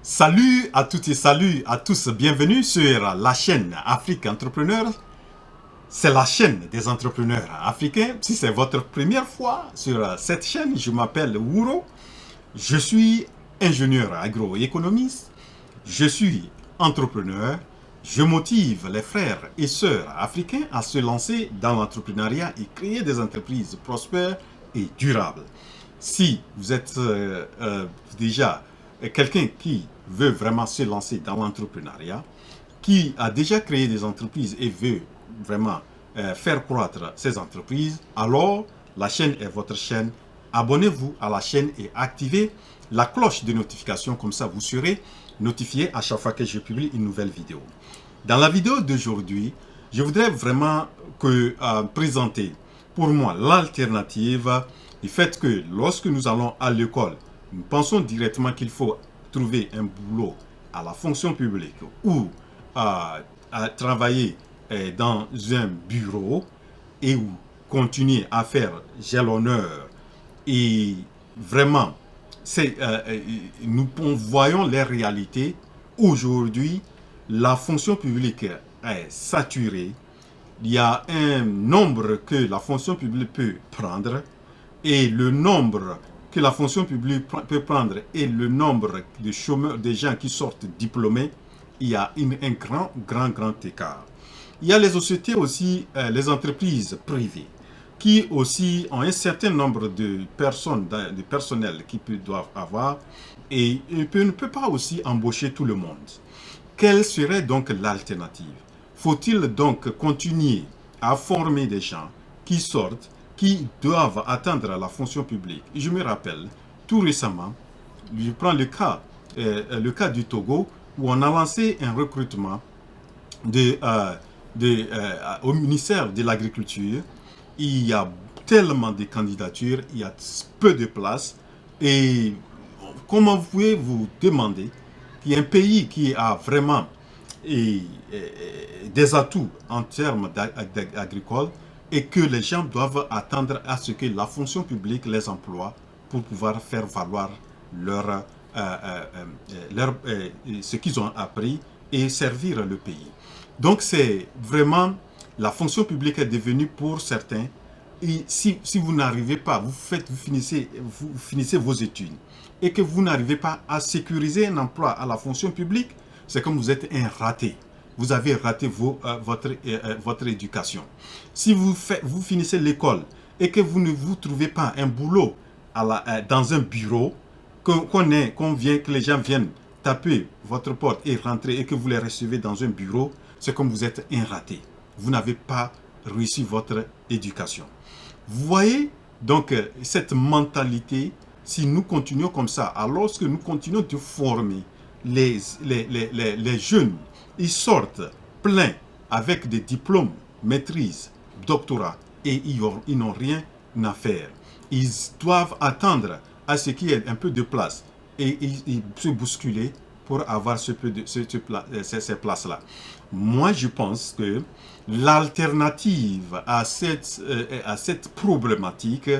Salut à toutes et salut à tous, bienvenue sur la chaîne Afrique Entrepreneur. C'est la chaîne des entrepreneurs africains. Si c'est votre première fois sur cette chaîne, je m'appelle Wuro. Je suis ingénieur agroéconomiste. Je suis entrepreneur. Je motive les frères et sœurs africains à se lancer dans l'entrepreneuriat et créer des entreprises prospères et durables. Si vous êtes déjà quelqu'un qui veut vraiment se lancer dans l'entrepreneuriat, qui a déjà créé des entreprises et veut vraiment faire croître ces entreprises, alors la chaîne est votre chaîne. Abonnez-vous à la chaîne et activez la cloche de notification, comme ça vous serez notifié à chaque fois que je publie une nouvelle vidéo. Dans la vidéo d'aujourd'hui, je voudrais vraiment présenter pour moi l'alternative du fait que lorsque nous allons à l'école, nous pensons directement qu'il faut trouver un boulot à la fonction publique ou à travailler dans un bureau et où continuer à faire jalonneur. Et vraiment, nous voyons les réalités. Aujourd'hui, la fonction publique est saturée. Il y a un nombre que la fonction publique peut prendre et le nombre que la fonction publique peut prendre et le nombre de chômeurs, des gens qui sortent diplômés, il y a un grand écart. Il y a les sociétés aussi, les entreprises privées, qui aussi ont un certain nombre de personnes, de personnel qu'ils doivent avoir, et ne peut pas aussi embaucher tout le monde. Quelle serait donc l'alternative? Faut-il donc continuer à former des gens qui sortent, qui doivent atteindre la fonction publique? Je me rappelle, tout récemment, je prends le cas du Togo, où on a lancé un recrutement au ministère de l'Agriculture. Il y a tellement de candidatures, il y a peu de places. Et comment pouvez-vous demander qu'il y ait un pays qui a vraiment des atouts en termes agricoles et que les gens doivent attendre à ce que la fonction publique les emploie pour pouvoir faire valoir ce qu'ils ont appris et servir le pays. Donc c'est vraiment, la fonction publique est devenue pour certains, et si vous n'arrivez pas, vous finissez vos études et que vous n'arrivez pas à sécuriser un emploi à la fonction publique, c'est comme vous êtes un raté. Vous avez raté votre éducation. Si vous finissez l'école et que vous ne vous trouvez pas un boulot dans un bureau, que les gens viennent taper votre porte et rentrer et que vous les recevez dans un bureau, c'est comme vous êtes un raté. Vous n'avez pas réussi votre éducation. Vous voyez donc cette mentalité, si nous continuons comme ça, alors que nous continuons de former les jeunes, ils sortent pleins avec des diplômes, maîtrise, doctorat, et ils n'ont rien à faire. Ils doivent attendre à ce qu'il y ait un peu de place et ils se bousculer pour avoir ces places-là. Moi, je pense que l'alternative à cette problématique,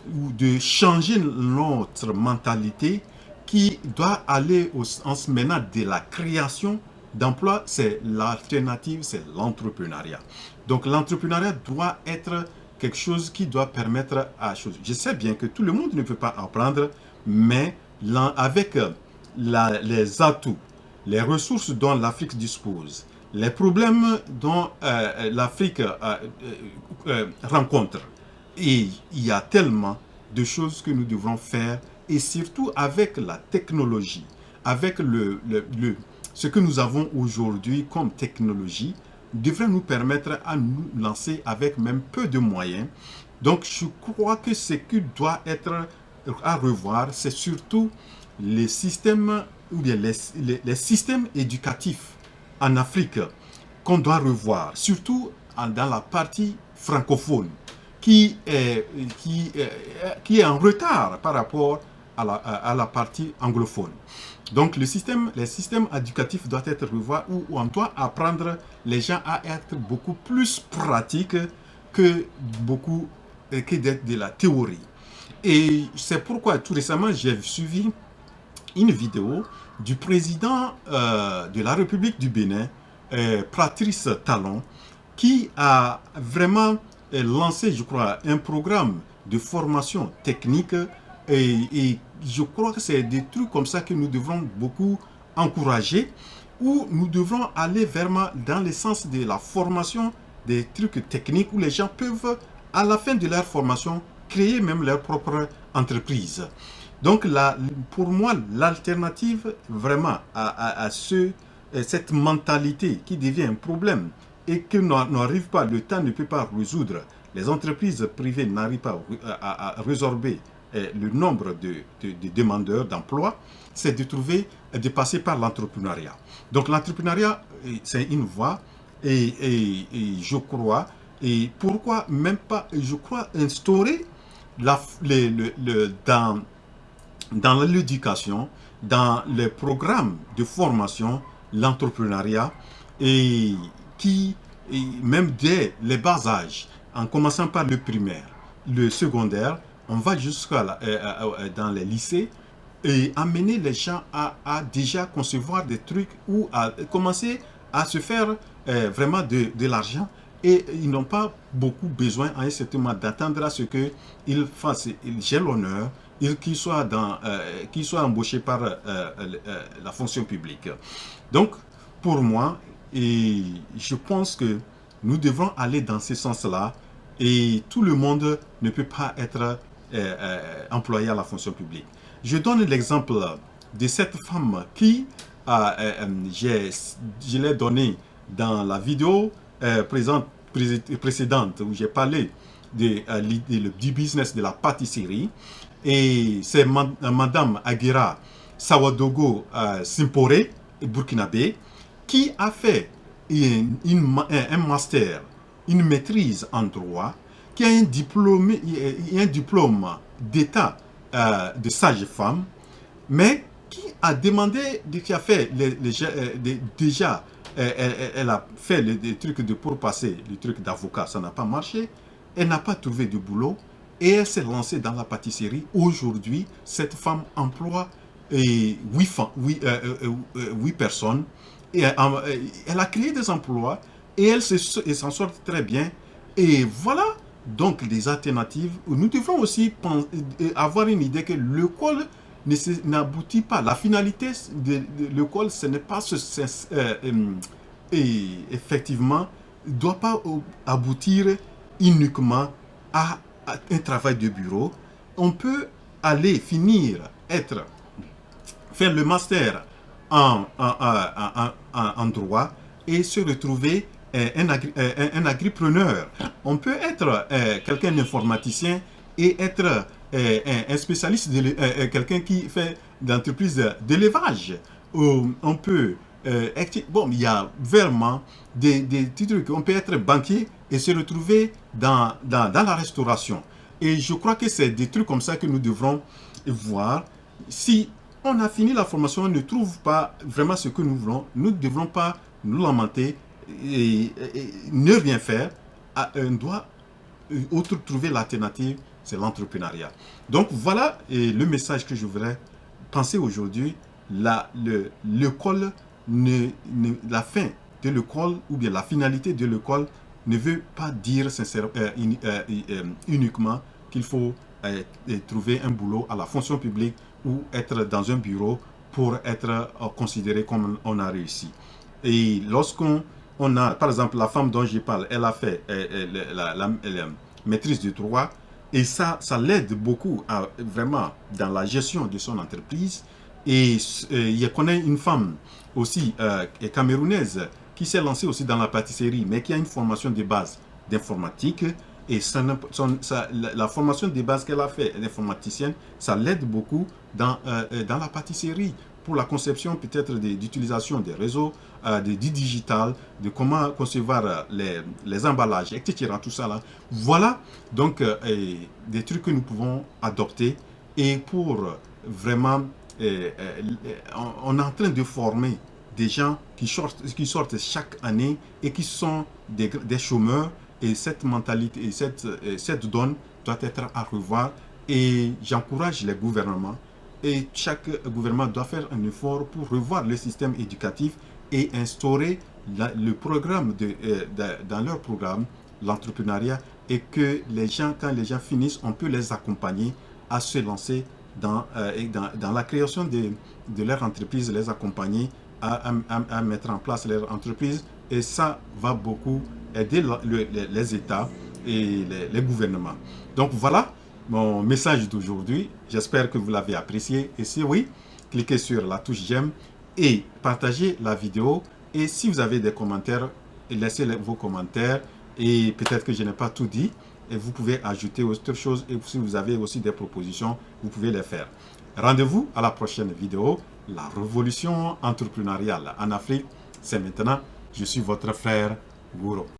de changer notre mentalité, qui doit aller en se menant de la création d'emplois, c'est l'alternative, c'est l'entrepreneuriat. Donc l'entrepreneuriat doit être quelque chose qui doit permettre à chose. Je sais bien que tout le monde ne peut pas apprendre, mais avec les atouts, les ressources dont l'Afrique dispose, les problèmes dont l'Afrique rencontre, et il y a tellement de choses que nous devrons faire, et surtout avec la technologie, avec ce que nous avons aujourd'hui comme technologie, devrait nous permettre à nous lancer avec même peu de moyens. Donc je crois que ce qui doit être à revoir, c'est surtout les systèmes ou bien les systèmes éducatifs en Afrique qu'on doit revoir, surtout dans la partie francophone qui est en retard par rapport à la partie anglophone. Donc les systèmes éducatifs doivent être revus, où on doit apprendre les gens à être beaucoup plus pratiques que de la théorie. Et c'est pourquoi tout récemment j'ai suivi une vidéo du président de la République du Bénin, Patrice Talon, qui a vraiment lancé, je crois, un programme de formation technique et je crois que c'est des trucs comme ça que nous devrons beaucoup encourager, où nous devrons aller vraiment dans le sens de la formation des trucs techniques où les gens peuvent, à la fin de leur formation, créer même leur propre entreprise. Donc, pour moi, l'alternative vraiment cette mentalité qui devient un problème et que n'arrive pas, le temps ne peut pas résoudre, les entreprises privées n'arrivent pas à résorber le nombre de demandeurs d'emploi, c'est de passer par l'entrepreneuriat. Donc l'entrepreneuriat, c'est une voie et je crois, et pourquoi même pas, je crois, instaurer dans l'éducation, dans les programmes de formation, l'entrepreneuriat, et même dès les bas âges, en commençant par le primaire, le secondaire, on va jusqu'à dans les lycées et amener les gens à déjà concevoir des trucs ou à commencer à se faire vraiment de l'argent et ils n'ont pas beaucoup besoin à un certain moment d'attendre à ce qu'ils fassent, j'ai l'honneur, qu'ils soient embauchés par la fonction publique. Donc, pour moi, et je pense que nous devons aller dans ce sens-là et tout le monde ne peut pas être employé à la fonction publique. Je donne l'exemple de cette femme qui, je l'ai donné dans la vidéo précédente où j'ai parlé du business de la pâtisserie. Et c'est Madame Aguera Sawadogo Simpore, burkinabé, qui a fait un master, une maîtrise en droit, qui a un diplôme d'état de sage-femme, mais qui a demandé, qui a fait déjà, elle a fait les trucs pour passer, les trucs d'avocat, ça n'a pas marché, elle n'a pas trouvé de boulot et elle s'est lancée dans la pâtisserie. Aujourd'hui, cette femme emploie 8 personnes et elle a créé des emplois et elle s'en sort très bien. Et voilà donc des alternatives. Nous devons aussi avoir une idée que l'école n'aboutit pas. La finalité de l'école, ce n'est pas effectivement, ne doit pas aboutir uniquement à un travail de bureau. On peut aller faire le master en droit et se retrouver un agripreneur. On peut être quelqu'un d'informaticien et être un spécialiste, quelqu'un qui fait d'entreprise d'élevage. On peut bon, il y a vraiment des trucs. On peut être banquier et se retrouver dans la restauration. Et je crois que c'est des trucs comme ça que nous devrons voir. Si on a fini la formation, on ne trouve pas vraiment ce que nous voulons, nous ne devrons pas nous lamenter et ne rien faire. On doit trouver l'alternative, c'est l'entrepreneuriat. Donc voilà le message que je voudrais penser aujourd'hui. L'école, la fin de l'école ou bien la finalité de l'école ne veut pas dire uniquement qu'il faut trouver un boulot à la fonction publique ou être dans un bureau pour être considéré comme on a réussi. Et lorsqu'on a, par exemple, la femme dont je parle, elle a fait la maîtrise du droit et ça l'aide beaucoup vraiment dans la gestion de son entreprise. Et je connais une femme aussi camerounaise qui s'est lancée aussi dans la pâtisserie, mais qui a une formation de base d'informatique. Et la formation de base qu'elle a fait d'informaticienne, ça l'aide beaucoup dans la pâtisserie, pour la conception peut-être d'utilisation des réseaux, du digital, de comment concevoir les emballages, etc. Tout ça là. Voilà donc des trucs que nous pouvons adopter. Et pour vraiment, on est en train de former des gens qui sortent chaque année et qui sont des chômeurs. Et cette mentalité et cette donne doit être à revoir. Et j'encourage les gouvernements et chaque gouvernement doit faire un effort pour revoir le système éducatif et instaurer le programme dans leur programme, l'entrepreneuriat, et que les gens, quand les gens finissent, on peut les accompagner à se lancer dans la création de leur entreprise, les accompagner à mettre en place leur entreprise. Et ça va beaucoup aider les États et les gouvernements. Donc voilà mon message d'aujourd'hui. J'espère que vous l'avez apprécié. Et si oui, cliquez sur la touche j'aime et partagez la vidéo. Et si vous avez des commentaires, laissez vos commentaires. Et peut-être que je n'ai pas tout dit. Et vous pouvez ajouter autre chose. Et si vous avez aussi des propositions, vous pouvez les faire. Rendez-vous à la prochaine vidéo. La révolution entrepreneuriale en Afrique, c'est maintenant. Je suis votre frère Gouro.